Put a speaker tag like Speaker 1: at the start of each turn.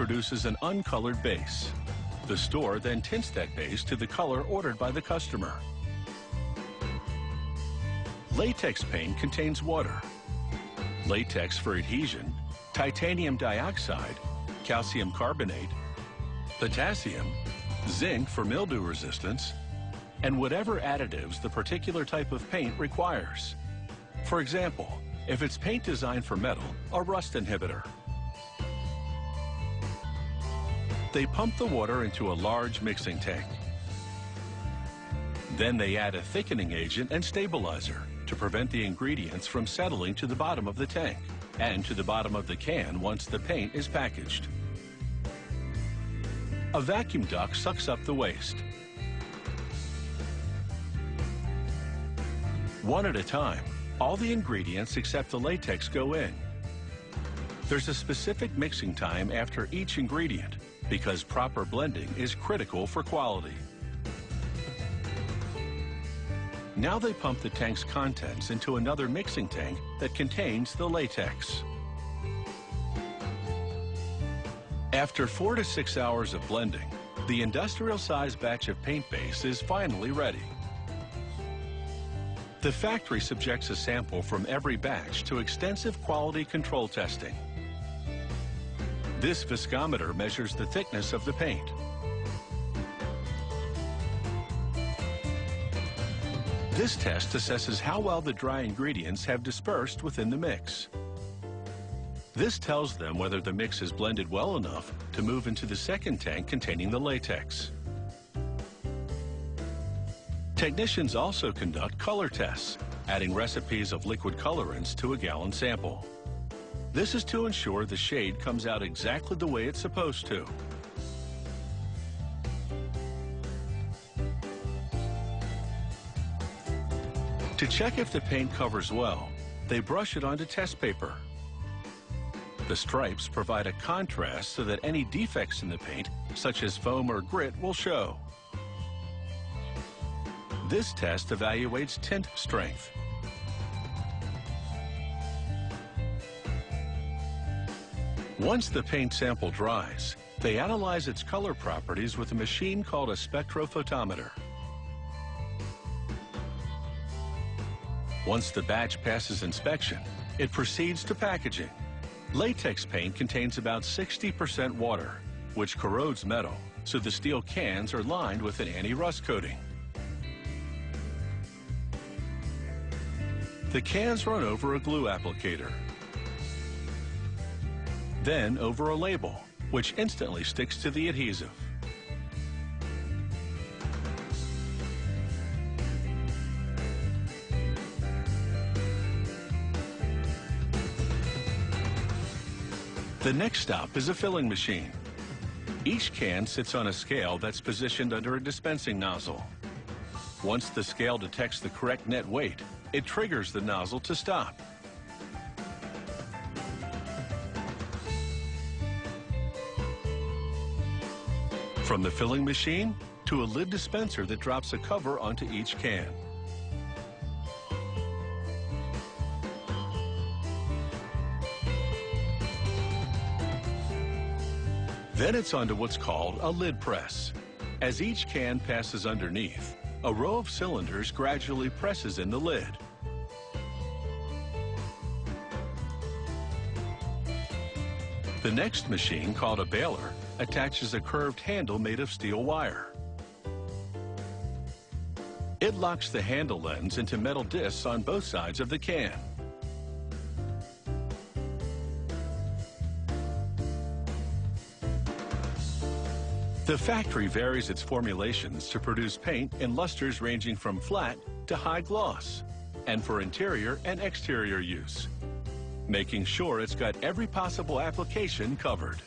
Speaker 1: produces an uncolored base. The store then tints that base to the color ordered by the customer. Latex paint contains water, latex for adhesion, titanium dioxide, calcium carbonate, potassium, zinc for mildew resistance, and whatever additives the particular type of paint requires. For example, if it's paint designed for metal, a rust inhibitor. They pump the water into a large mixing tank. Then they add a thickening agent and stabilizer to prevent the ingredients from settling to the bottom of the tank and to the bottom of the can once the paint is packaged. A vacuum duct sucks up the waste. One at a time, all the ingredients except the latex go in. There's a specific mixing time after each ingredient because proper blending is critical for quality. Now they pump the tank's contents into another mixing tank that contains the latex. After 4 to 6 hours of blending, the industrial-sized batch of paint base is finally ready. The factory subjects a sample from every batch to extensive quality control testing. This viscometer measures the thickness of the paint. This test assesses how well the dry ingredients have dispersed within the mix. This tells them whether the mix is blended well enough to move into the second tank containing the latex. Technicians also conduct color tests, adding recipes of liquid colorants to a gallon sample. This is to ensure the shade comes out exactly the way it's supposed to. To check if the paint covers well, they brush it onto test paper. The stripes provide a contrast so that any defects in the paint, such as foam or grit, will show. This test evaluates tint strength. Once the paint sample dries, they analyze its color properties with a machine called a spectrophotometer. Once the batch passes inspection, it proceeds to packaging. Latex paint contains about 60% water, which corrodes metal, so the steel cans are lined with an anti-rust coating. The cans run over a glue applicator, then over a label, which instantly sticks to the adhesive. The next stop is a filling machine. Each can sits on a scale that's positioned under a dispensing nozzle. Once the scale detects the correct net weight, it triggers the nozzle to stop. From the filling machine to a lid dispenser that drops a cover onto each can. Then it's onto what's called a lid press. As each can passes underneath, a row of cylinders gradually presses in the lid. The next machine, called a baler, attaches a curved handle made of steel wire. It locks the handle lens into metal discs on both sides of the can. The factory varies its formulations to produce paint in lusters ranging from flat to high gloss, and for interior and exterior use, making sure it's got every possible application covered.